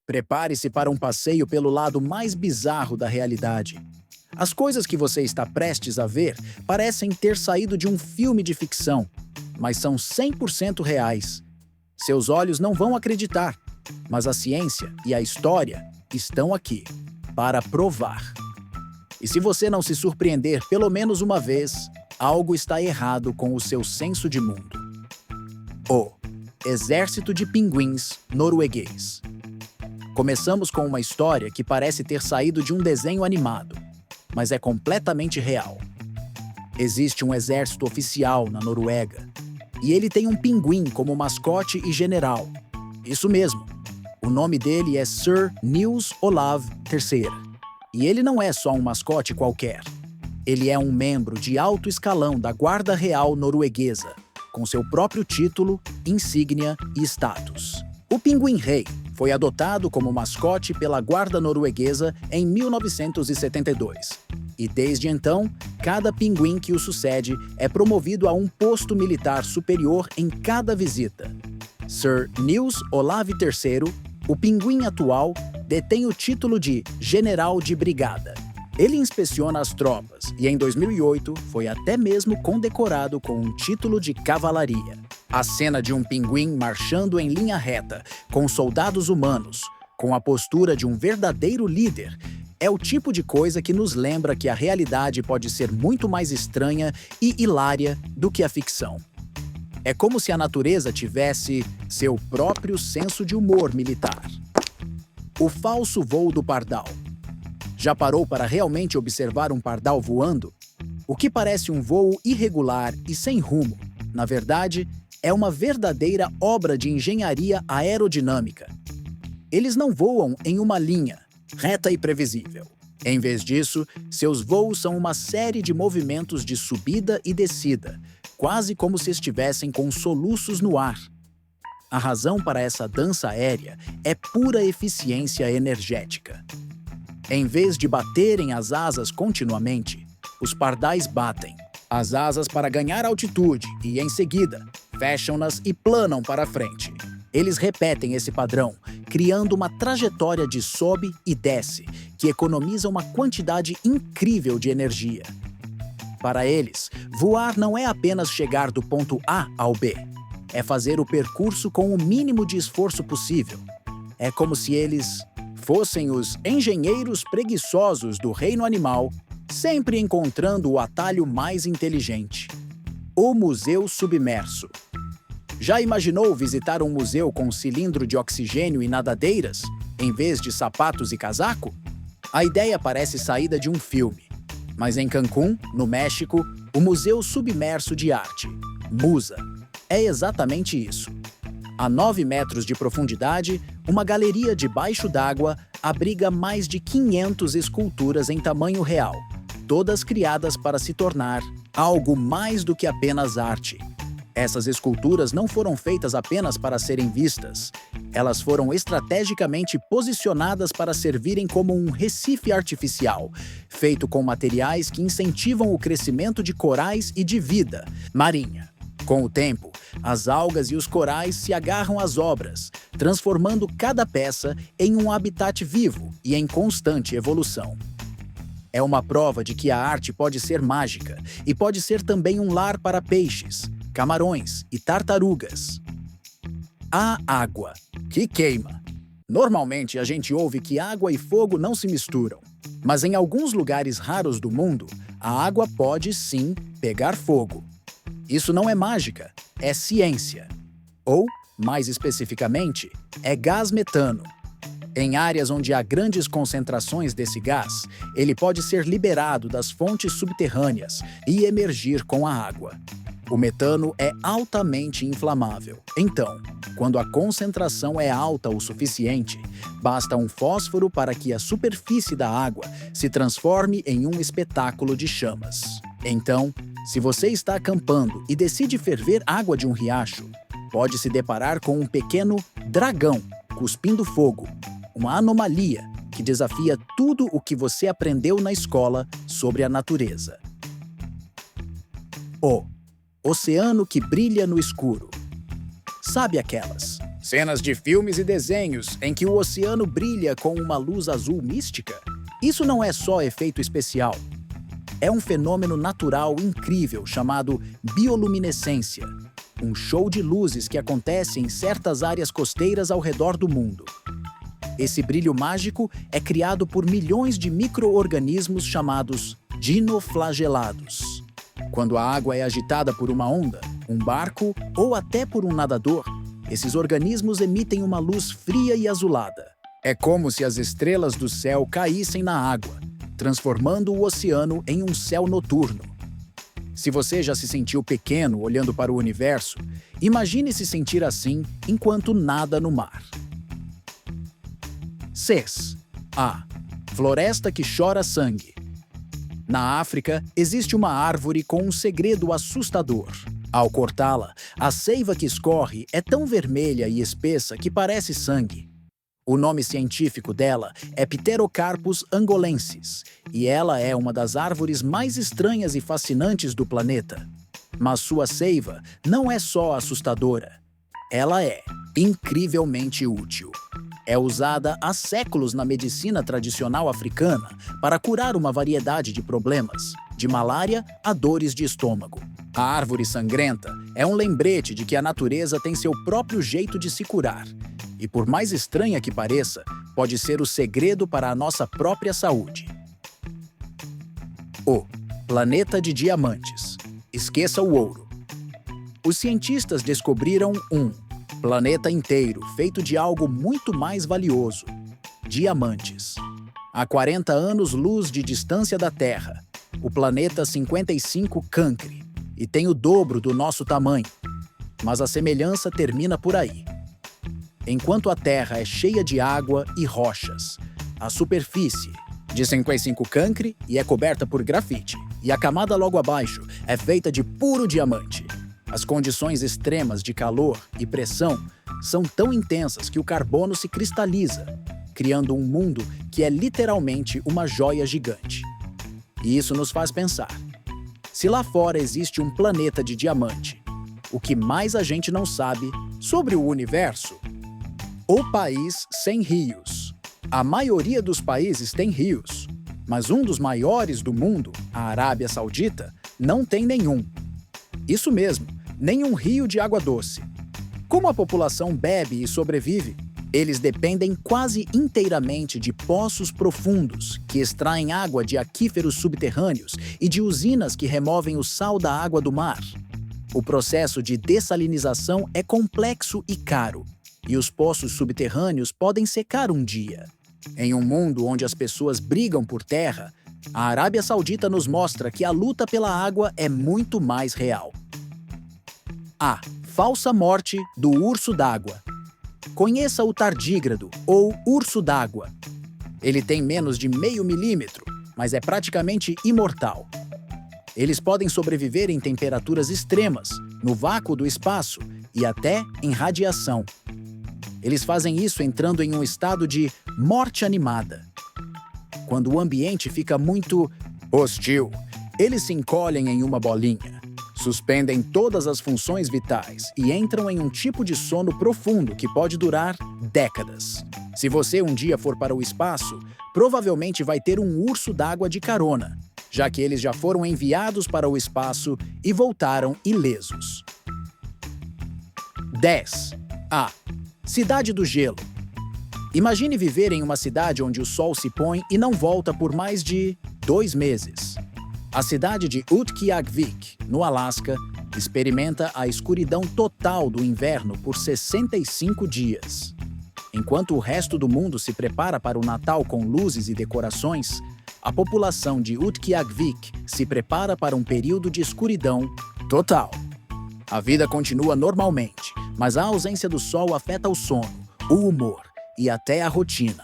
Prepare-se para um passeio pelo lado mais bizarro da realidade. As coisas que você está prestes a ver parecem ter saído de um filme de ficção, mas são 100% reais. Seus olhos não vão acreditar, mas a ciência e a história estão aqui para provar. E se você não se surpreender pelo menos uma vez, algo está errado com o seu senso de mundo. O Exército de Pinguins Norueguês. Começamos com uma história que parece ter saído de um desenho animado, mas é completamente real. Existe um exército oficial na Noruega, e ele tem um pinguim como mascote e general. Isso mesmo, o nome dele é Sir Niels Olav III. E ele não é só um mascote qualquer. Ele é um membro de alto escalão da Guarda Real Norueguesa, com seu próprio título, insígnia e status. O Pinguim Rei foi adotado como mascote pela Guarda Norueguesa em 1972. E desde então, cada pinguim que o sucede é promovido a um posto militar superior em cada visita. Sir Niels Olav III, o pinguim atual, detém o título de General de Brigada. Ele inspeciona as tropas e, em 2008, foi até mesmo condecorado com um título de cavalaria. A cena de um pinguim marchando em linha reta, com soldados humanos, com a postura de um verdadeiro líder, é o tipo de coisa que nos lembra que a realidade pode ser muito mais estranha e hilária do que a ficção. É como se a natureza tivesse seu próprio senso de humor militar. O falso voo do pardal. Já parou para realmente observar um pardal voando? O que parece um voo irregular e sem rumo, na verdade, é uma verdadeira obra de engenharia aerodinâmica. Eles não voam em uma linha, reta e previsível. Em vez disso, seus voos são uma série de movimentos de subida e descida, quase como se estivessem com soluços no ar. A razão para essa dança aérea é pura eficiência energética. Em vez de baterem as asas continuamente, os pardais batem as asas para ganhar altitude e, em seguida, fecham-nas e planam para frente. Eles repetem esse padrão, criando uma trajetória de sobe e desce, que economiza uma quantidade incrível de energia. Para eles, voar não é apenas chegar do ponto A ao B. É fazer o percurso com o mínimo de esforço possível. É como se eles fossem os engenheiros preguiçosos do reino animal, sempre encontrando o atalho mais inteligente. O Museu Submerso. Já imaginou visitar um museu com cilindro de oxigênio e nadadeiras, em vez de sapatos e casaco? A ideia parece saída de um filme. Mas em Cancún, no México, o Museu Submerso de Arte, MUSA, é exatamente isso. A 9 metros de profundidade, uma galeria debaixo d'água abriga mais de 500 esculturas em tamanho real, todas criadas para se tornar algo mais do que apenas arte. Essas esculturas não foram feitas apenas para serem vistas. Elas foram estrategicamente posicionadas para servirem como um recife artificial, feito com materiais que incentivam o crescimento de corais e de vida marinha. Com o tempo, as algas e os corais se agarram às obras, transformando cada peça em um habitat vivo e em constante evolução. É uma prova de que a arte pode ser mágica e pode ser também um lar para peixes, camarões e tartarugas. A água, que queima. Normalmente a gente ouve que água e fogo não se misturam, mas em alguns lugares raros do mundo, a água pode sim pegar fogo. Isso não é mágica, é ciência. Ou, mais especificamente, é gás metano. Em áreas onde há grandes concentrações desse gás, ele pode ser liberado das fontes subterrâneas e emergir com a água. O metano é altamente inflamável. Então, quando a concentração é alta o suficiente, basta um fósforo para que a superfície da água se transforme em um espetáculo de chamas. Então, se você está acampando e decide ferver água de um riacho, pode se deparar com um pequeno dragão cuspindo fogo, uma anomalia que desafia tudo o que você aprendeu na escola sobre a natureza. O oceano que brilha no escuro. Sabe aquelas cenas de filmes e desenhos em que o oceano brilha com uma luz azul mística? Isso não é só efeito especial. É um fenômeno natural incrível chamado bioluminescência, um show de luzes que acontece em certas áreas costeiras ao redor do mundo. Esse brilho mágico é criado por milhões de micro-organismos chamados dinoflagelados. Quando a água é agitada por uma onda, um barco ou até por um nadador, esses organismos emitem uma luz fria e azulada. É como se as estrelas do céu caíssem na água, transformando o oceano em um céu noturno. Se você já se sentiu pequeno olhando para o universo, imagine se sentir assim enquanto nada no mar. A floresta que chora sangue. Na África, existe uma árvore com um segredo assustador. Ao cortá-la, a seiva que escorre é tão vermelha e espessa que parece sangue. O nome científico dela é Pterocarpus angolensis, e ela é uma das árvores mais estranhas e fascinantes do planeta. Mas sua seiva não é só assustadora. Ela é incrivelmente útil. É usada há séculos na medicina tradicional africana para curar uma variedade de problemas, de malária a dores de estômago. A árvore sangrenta é um lembrete de que a natureza tem seu próprio jeito de se curar. E por mais estranha que pareça, pode ser o segredo para a nossa própria saúde. O planeta de diamantes. Esqueça o ouro. Os cientistas descobriram um planeta inteiro feito de algo muito mais valioso: diamantes. A 40 anos-luz de distância da Terra, o planeta 55 Cancri, e tem o dobro do nosso tamanho. Mas a semelhança termina por aí. Enquanto a Terra é cheia de água e rochas, a superfície de 55 Cancri e é coberta por grafite, e a camada logo abaixo é feita de puro diamante. As condições extremas de calor e pressão são tão intensas que o carbono se cristaliza, criando um mundo que é literalmente uma joia gigante. E isso nos faz pensar: se lá fora existe um planeta de diamante, o que mais a gente não sabe sobre o universo? O país sem rios. A maioria dos países tem rios, mas um dos maiores do mundo, a Arábia Saudita, não tem nenhum. Isso mesmo, nenhum rio de água doce. Como a população bebe e sobrevive? Eles dependem quase inteiramente de poços profundos, que extraem água de aquíferos subterrâneos e de usinas que removem o sal da água do mar. O processo de dessalinização é complexo e caro, e os poços subterrâneos podem secar um dia. Em um mundo onde as pessoas brigam por terra, a Arábia Saudita nos mostra que a luta pela água é muito mais real. A falsa morte do urso d'água. Conheça o tardígrado, ou urso d'água. Ele tem menos de meio milímetro, mas é praticamente imortal. Eles podem sobreviver em temperaturas extremas, no vácuo do espaço e até em radiação. Eles fazem isso entrando em um estado de morte animada. Quando o ambiente fica muito hostil, eles se encolhem em uma bolinha, suspendem todas as funções vitais e entram em um tipo de sono profundo que pode durar décadas. Se você um dia for para o espaço, provavelmente vai ter um urso d'água de carona, já que eles já foram enviados para o espaço e voltaram ilesos. 10. A cidade do gelo. Imagine viver em uma cidade onde o sol se põe e não volta por mais de 2 meses. A cidade de Utqiagvik, no Alasca, experimenta a escuridão total do inverno por 65 dias. Enquanto o resto do mundo se prepara para o Natal com luzes e decorações, a população de Utqiagvik se prepara para um período de escuridão total. A vida continua normalmente, mas a ausência do sol afeta o sono, o humor e até a rotina.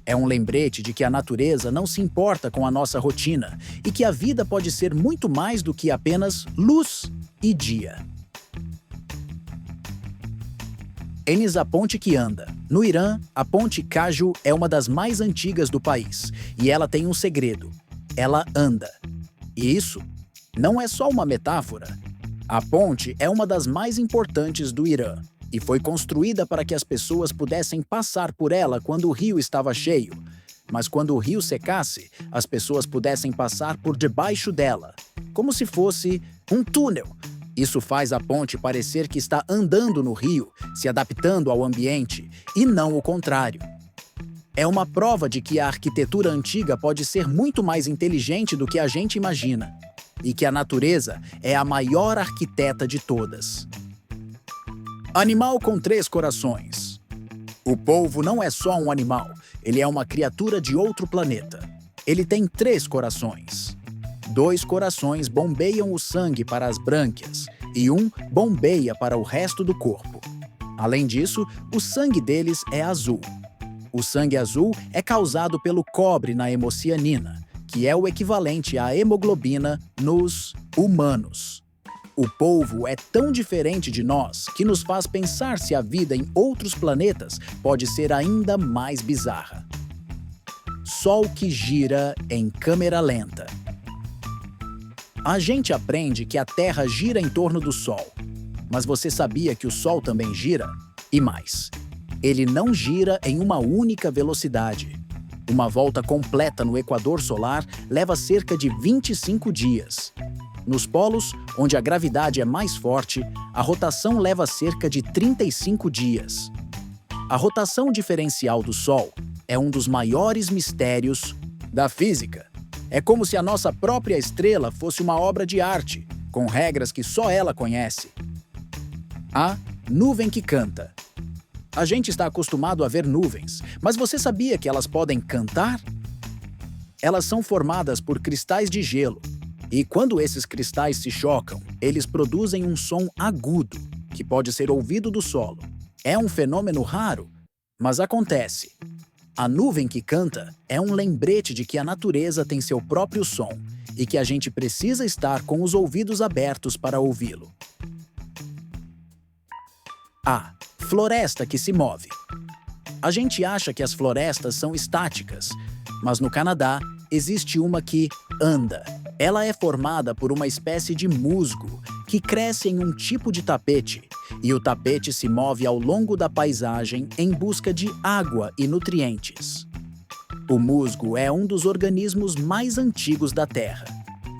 É um lembrete de que a natureza não se importa com a nossa rotina e que a vida pode ser muito mais do que apenas luz e dia. Eis a ponte que anda. No Irã, a ponte Kaju é uma das mais antigas do país e ela tem um segredo. Ela anda. E isso não é só uma metáfora. A ponte é uma das mais importantes do Irã e foi construída para que as pessoas pudessem passar por ela quando o rio estava cheio. Mas quando o rio secasse, as pessoas pudessem passar por debaixo dela, como se fosse um túnel. Isso faz a ponte parecer que está andando no rio, se adaptando ao ambiente, e não o contrário. É uma prova de que a arquitetura antiga pode ser muito mais inteligente do que a gente imagina, e que a natureza é a maior arquiteta de todas. Animal com 3 corações. O polvo não é só um animal, ele é uma criatura de outro planeta. Ele tem 3 corações. 2 corações bombeiam o sangue para as brânquias e um bombeia para o resto do corpo. Além disso, o sangue deles é azul. O sangue azul é causado pelo cobre na hemocianina, que é o equivalente à hemoglobina nos humanos. O polvo é tão diferente de nós que nos faz pensar se a vida em outros planetas pode ser ainda mais bizarra. Sol que gira em câmera lenta. A gente aprende que a Terra gira em torno do Sol. Mas você sabia que o Sol também gira? E mais, ele não gira em uma única velocidade. Uma volta completa no equador solar leva cerca de 25 dias. Nos polos, onde a gravidade é mais forte, a rotação leva cerca de 35 dias. A rotação diferencial do Sol é um dos maiores mistérios da física. É como se a nossa própria estrela fosse uma obra de arte, com regras que só ela conhece. A nuvem que canta. A gente está acostumado a ver nuvens, mas você sabia que elas podem cantar? Elas são formadas por cristais de gelo, e quando esses cristais se chocam, eles produzem um som agudo, que pode ser ouvido do solo. É um fenômeno raro, mas acontece. A nuvem que canta é um lembrete de que a natureza tem seu próprio som e que a gente precisa estar com os ouvidos abertos para ouvi-lo. A floresta que se move. A gente acha que as florestas são estáticas, mas no Canadá existe uma que anda. Ela é formada por uma espécie de musgo que cresce em um tipo de tapete, e o tapete se move ao longo da paisagem em busca de água e nutrientes. O musgo é um dos organismos mais antigos da Terra,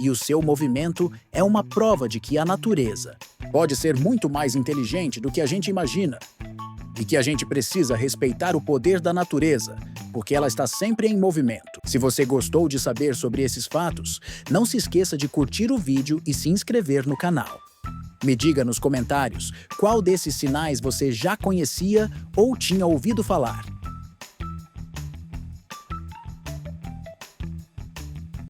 e o seu movimento é uma prova de que a natureza pode ser muito mais inteligente do que a gente imagina, e que a gente precisa respeitar o poder da natureza, porque ela está sempre em movimento. Se você gostou de saber sobre esses fatos, não se esqueça de curtir o vídeo e se inscrever no canal. Me diga nos comentários qual desses sinais você já conhecia ou tinha ouvido falar.